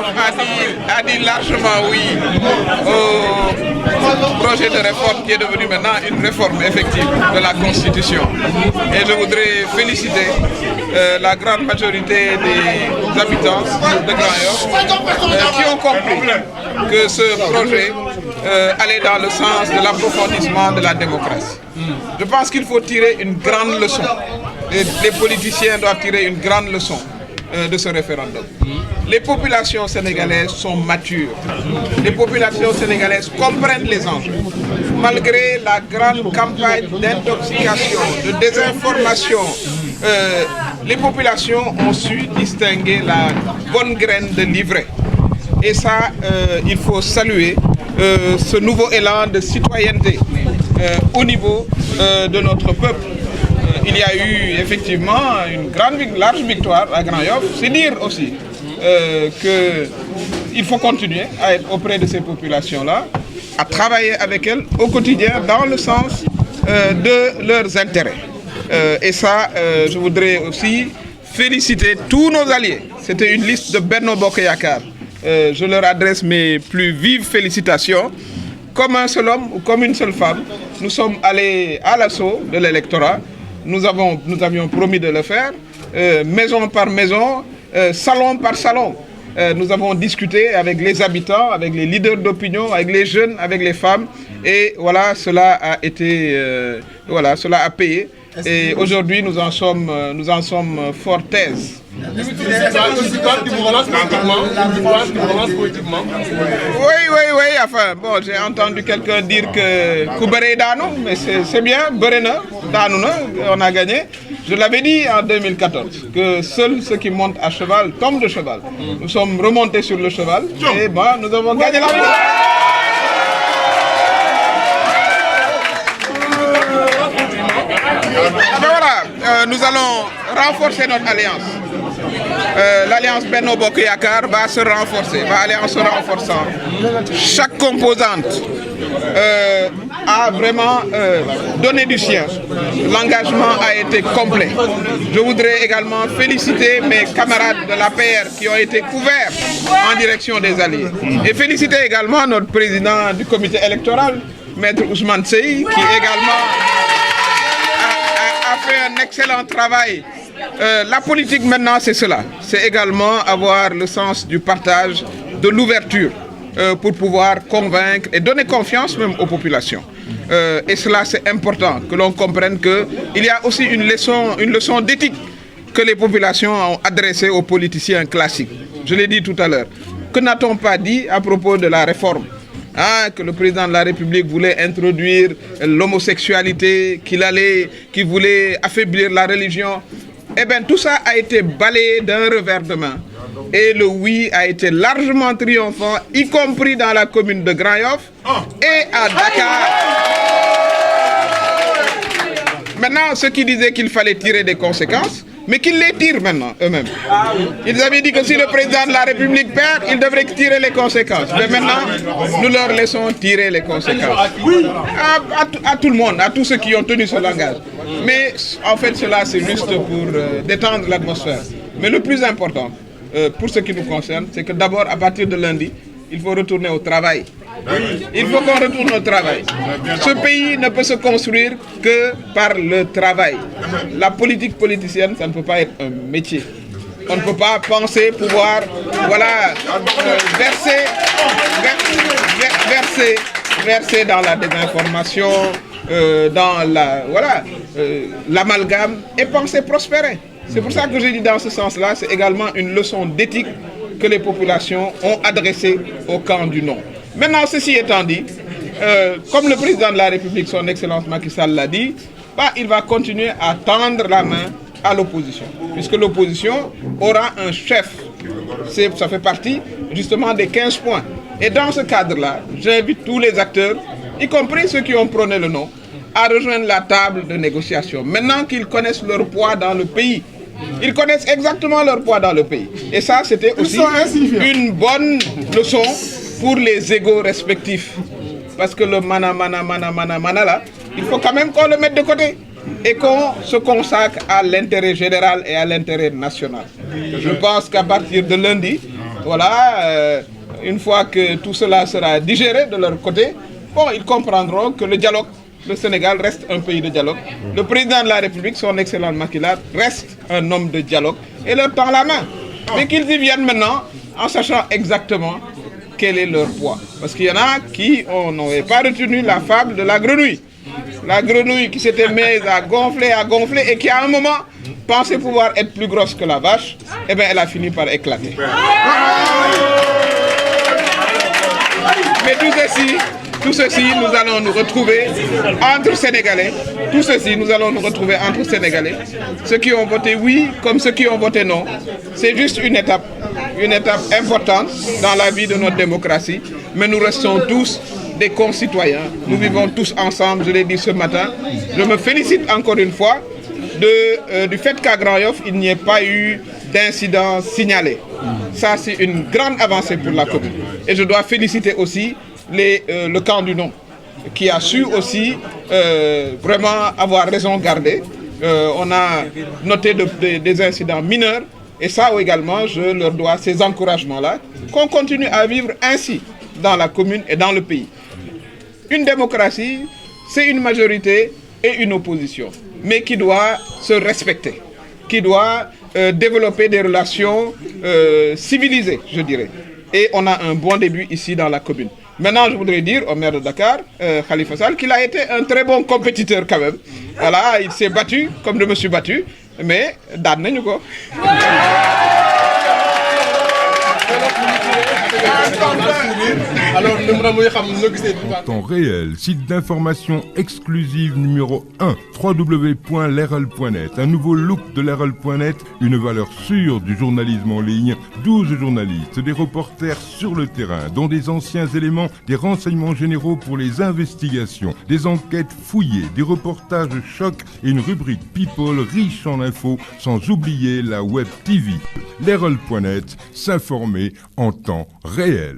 a dit largement oui au projet de réforme qui est devenu maintenant une réforme effective de la Constitution. Et je voudrais féliciter la grande majorité des habitants de Grand Yoff qui ont compris que ce projet allait dans le sens de l'approfondissement de la démocratie. Je pense qu'il faut tirer une grande leçon. Les politiciens doivent tirer une grande leçon de ce référendum. Les populations sénégalaises sont matures. Les populations sénégalaises comprennent les enjeux. Malgré la grande campagne d'intoxication, de désinformation, les populations ont su distinguer la bonne graine de l'ivraie. Et ça, il faut saluer ce nouveau élan de citoyenneté au niveau de notre peuple. Il y a eu effectivement une large victoire à Grand Yoff. C'est dire aussi qu'il faut continuer à être auprès de ces populations-là, à travailler avec elles au quotidien dans le sens de leurs intérêts. Et ça, je voudrais aussi féliciter tous nos alliés. C'était une liste de Benno Bokk Yakaar. Je leur adresse mes plus vives félicitations. Comme un seul homme ou comme une seule femme, nous sommes allés à l'assaut de l'électorat. Nous avions promis de le faire, maison par maison, salon par salon. Nous avons discuté avec les habitants, avec les leaders d'opinion, avec les jeunes, avec les femmes. Et voilà, cela a payé. Et aujourd'hui, nous en sommes fort aises. Oui, enfin, bon, j'ai entendu quelqu'un dire que Kouberé Danou, mais c'est bien, Berena, Danou, on a gagné. Je l'avais dit en 2014, que seuls ceux qui montent à cheval tombent de cheval. Nous sommes remontés sur le cheval et bon, nous avons gagné la bataille. Mais voilà, nous allons renforcer notre alliance. L'alliance Benno Bokk Yakaar va se renforcer, va aller en se renforçant. Chaque composante a vraiment donné du sien. L'engagement a été complet. Je voudrais également féliciter mes camarades de l'APR qui ont été couverts en direction des alliés. Et féliciter également notre président du comité électoral, Maître Ousmane Sey, qui également a fait un excellent travail. La politique maintenant, c'est cela. C'est également avoir le sens du partage, de l'ouverture pour pouvoir convaincre et donner confiance même aux populations. Et cela, c'est important que l'on comprenne qu'il y a aussi une leçon d'éthique que les populations ont adressée aux politiciens classiques. Je l'ai dit tout à l'heure. Que n'a-t-on pas dit à propos de la réforme ? Que le président de la République voulait introduire l'homosexualité, qu'il voulait affaiblir la religion. Eh bien, tout ça a été balayé d'un revers de main. Et le oui a été largement triomphant, y compris dans la commune de Grand Yoff et à Dakar. Maintenant, ceux qui disaient qu'il fallait tirer des conséquences, mais qu'ils les tirent maintenant eux-mêmes. Ils avaient dit que si le président de la République perd, il devrait tirer les conséquences. Mais maintenant, nous leur laissons tirer les conséquences. À tout le monde, à tous ceux qui ont tenu ce langage. Mais en fait, cela, c'est juste pour détendre l'atmosphère. Mais le plus important, pour ce qui nous concerne, c'est que d'abord, à partir de lundi, il faut retourner au travail. Il faut qu'on retourne au travail. Ce pays ne peut se construire que par le travail. La politique politicienne, ça ne peut pas être un métier. On ne peut pas penser pouvoir verser dans la désinformation, dans l'amalgame et penser prospérer. C'est pour ça que je dis dans ce sens-là, c'est également une leçon d'éthique que les populations ont adressée au camp du non. Maintenant, ceci étant dit, comme le président de la République, son Excellence Macky Sall l'a dit, il va continuer à tendre la main à l'opposition, puisque l'opposition aura un chef. Ça fait partie justement des 15 points. Et dans ce cadre-là, j'invite tous les acteurs, y compris ceux qui ont prôné le non, à rejoindre la table de négociation. Maintenant qu'ils connaissent leur poids dans le pays, ils connaissent exactement leur poids dans le pays. Et ça, c'était aussi une bonne leçon pour les égos respectifs. Parce que le mana là, il faut quand même qu'on le mette de côté et qu'on se consacre à l'intérêt général et à l'intérêt national. Je pense qu'à partir de lundi, Voilà, une fois que tout cela sera digéré de leur côté, bon, ils comprendront que le dialogue, le Sénégal reste un pays de dialogue. Le président de la République, son excellent Macky Sall, reste un homme de dialogue et leur tend la main. Mais qu'ils y viennent maintenant en sachant exactement quel est leur poids. Parce qu'il y en a qui n'avaient pas retenu la fable de la grenouille. La grenouille qui s'était mise à gonfler et qui à un moment pensait pouvoir être plus grosse que la vache, eh bien elle a fini par éclater. Mais tout ceci, nous allons nous retrouver entre Sénégalais. Tout ceci, nous allons nous retrouver entre Sénégalais. Ceux qui ont voté oui, comme ceux qui ont voté non. C'est juste une étape importante dans la vie de notre démocratie. Mais nous restons tous des concitoyens. Nous vivons tous ensemble, je l'ai dit ce matin. Je me félicite encore une fois du fait qu'à Grand Yoff, il n'y ait pas eu d'incident signalé. Ça, c'est une grande avancée pour la commune. Et je dois féliciter aussi le camp du non, qui a su aussi vraiment avoir raison gardée. On a noté des incidents mineurs, et ça également, je leur dois ces encouragements-là, qu'on continue à vivre ainsi dans la commune et dans le pays. Une démocratie, c'est une majorité et une opposition, mais qui doit se respecter, qui doit développer des relations civilisées, je dirais. Et on a un bon début ici dans la commune. Maintenant, je voudrais dire au maire de Dakar, Khalifa Sall, qu'il a été un très bon compétiteur quand même. Voilà, il s'est battu comme je me suis battu, mais daan nañu ko. En temps réel, site d'information exclusive numéro 1, www.leral.net. Un nouveau look de leral.net, une valeur sûre du journalisme en ligne, 12 journalistes, des reporters sur le terrain, dont des anciens éléments, des renseignements généraux pour les investigations, des enquêtes fouillées, des reportages choc et une rubrique People riche en infos, sans oublier la web TV. Leral.net, s'informer en temps réel.